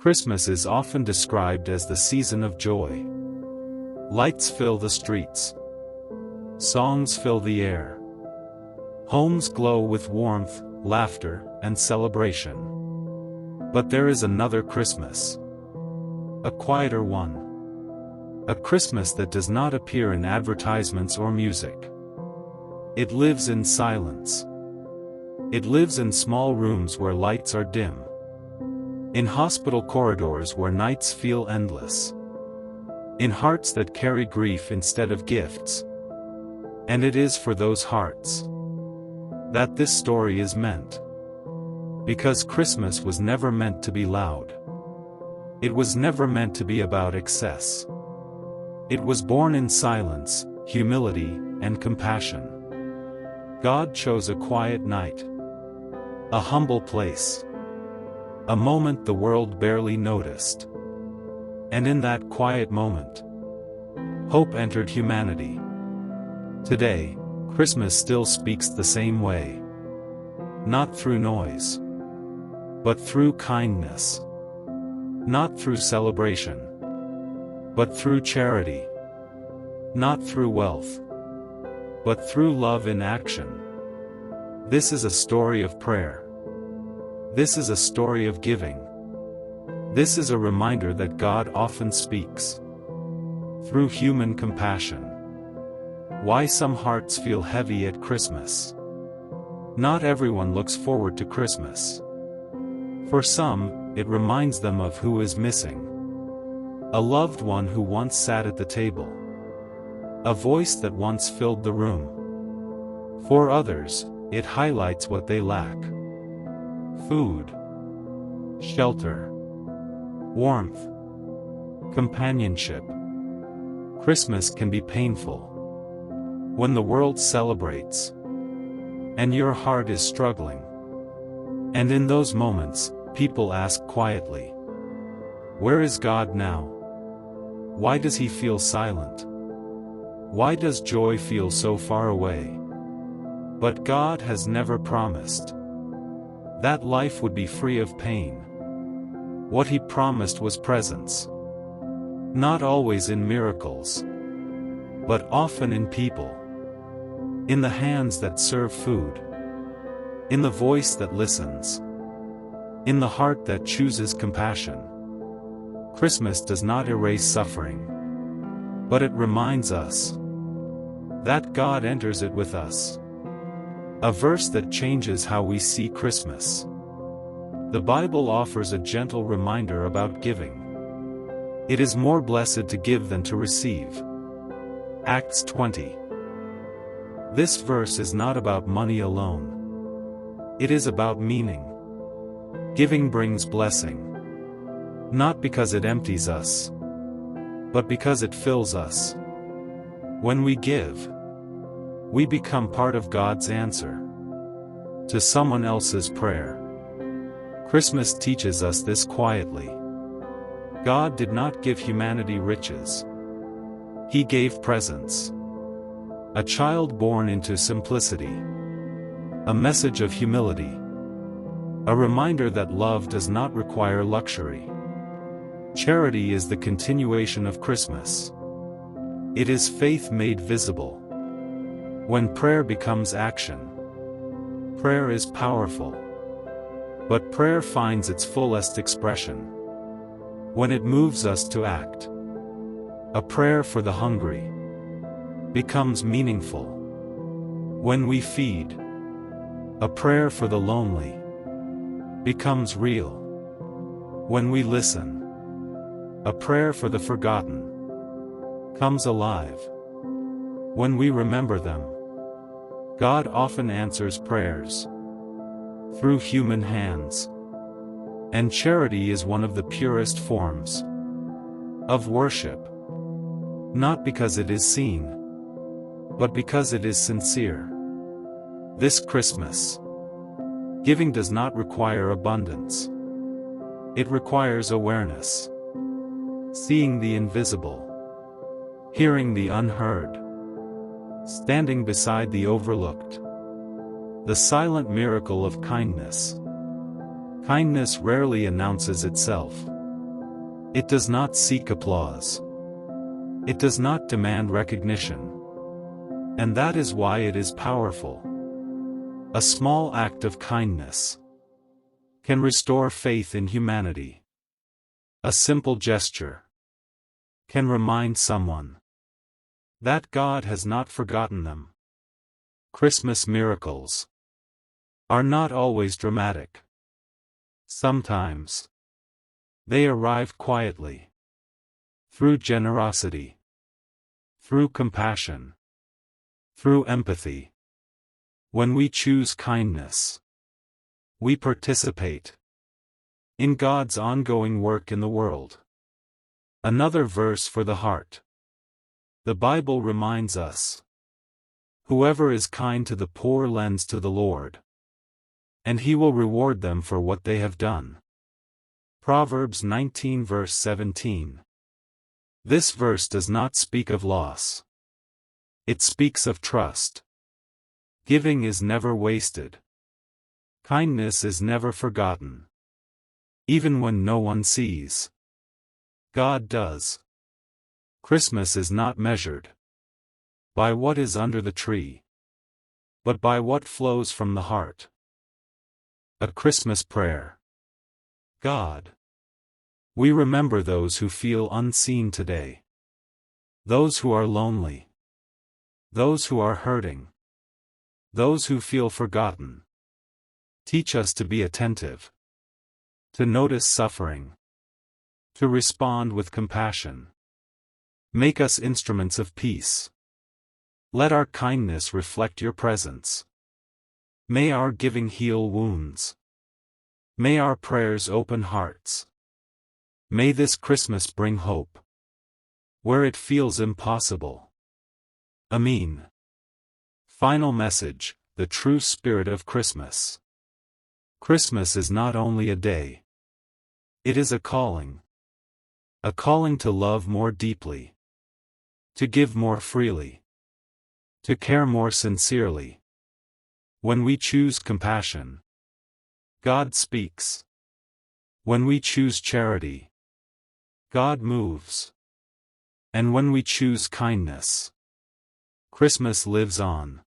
Christmas is often described as the season of joy. Lights fill the streets. Songs fill the air. Homes glow with warmth, laughter, and celebration. But there is another Christmas. A quieter one. A Christmas that does not appear in advertisements or music. It lives in silence. It lives in small rooms where lights are dim. In hospital corridors where nights feel endless. In hearts that carry grief instead of gifts. And it is for those hearts that this story is meant. Because Christmas was never meant to be loud. It was never meant to be about excess. It was born in silence, humility, and compassion. God chose a quiet night. A humble place. A moment the world barely noticed. And in that quiet moment, hope entered humanity. Today, Christmas still speaks the same way. Not through noise, but through kindness. Not through celebration, but through charity. Not through wealth, but through love in action. This is a story of prayer. This is a story of giving. This is a reminder that God often speaks through human compassion. Why some hearts feel heavy at Christmas. Not everyone looks forward to Christmas. For some, it reminds them of who is missing. A loved one who once sat at the table. A voice that once filled the room. For others, it highlights what they lack. Food, shelter, warmth, companionship. Christmas can be painful. When the world celebrates, and your heart is struggling. And in those moments, people ask quietly, where is God now? Why does he feel silent? Why does joy feel so far away? But God has never promised that life would be free of pain. What he promised was presence. Not always in miracles, but often in people. In the hands that serve food. In the voice that listens. In the heart that chooses compassion. Christmas does not erase suffering, but it reminds us that God enters it with us. A verse that changes how we see Christmas. The Bible offers a gentle reminder about giving. It is more blessed to give than to receive. Acts 20. This verse is not about money alone. It is about meaning. Giving brings blessing. Not because it empties us, but because it fills us. When we give, we become part of God's answer to someone else's prayer. Christmas teaches us this quietly. God did not give humanity riches. He gave presents. A child born into simplicity. A message of humility. A reminder that love does not require luxury. Charity is the continuation of Christmas. It is faith made visible. When prayer becomes action. Prayer is powerful. But prayer finds its fullest expression when it moves us to act. A prayer for the hungry becomes meaningful when we feed. A prayer for the lonely becomes real when we listen. A prayer for the forgotten comes alive when we remember them. God often answers prayers through human hands. And charity is one of the purest forms of worship. Not because it is seen, but because it is sincere. This Christmas, giving does not require abundance. It requires awareness. Seeing the invisible. Hearing the unheard. Standing beside the overlooked. The silent miracle of kindness. Kindness rarely announces itself. It does not seek applause. It does not demand recognition. And that is why it is powerful. A small act of kindness can restore faith in humanity. A simple gesture can remind someone that God has not forgotten them. Christmas miracles are not always dramatic. Sometimes they arrive quietly, through generosity, through compassion, through empathy. When we choose kindness, we participate in God's ongoing work in the world. Another verse for the heart. The Bible reminds us, "Whoever is kind to the poor lends to the Lord, and He will reward them for what they have done." Proverbs 19 verse 17. This verse does not speak of loss. It speaks of trust. Giving is never wasted. Kindness is never forgotten. Even when no one sees, God does. Christmas is not measured by what is under the tree, but by what flows from the heart. A Christmas prayer. God, we remember those who feel unseen today. Those who are lonely. Those who are hurting. Those who feel forgotten. Teach us to be attentive, to notice suffering, to respond with compassion. Make us instruments of peace. Let our kindness reflect your presence. May our giving heal wounds. May our prayers open hearts. May this Christmas bring hope where it feels impossible. Ameen. Final message: the true spirit of Christmas. Christmas is not only a day. It is a calling. A calling to love more deeply. To give more freely. To care more sincerely. When we choose compassion, God speaks. When we choose charity, God moves. And when we choose kindness, Christmas lives on.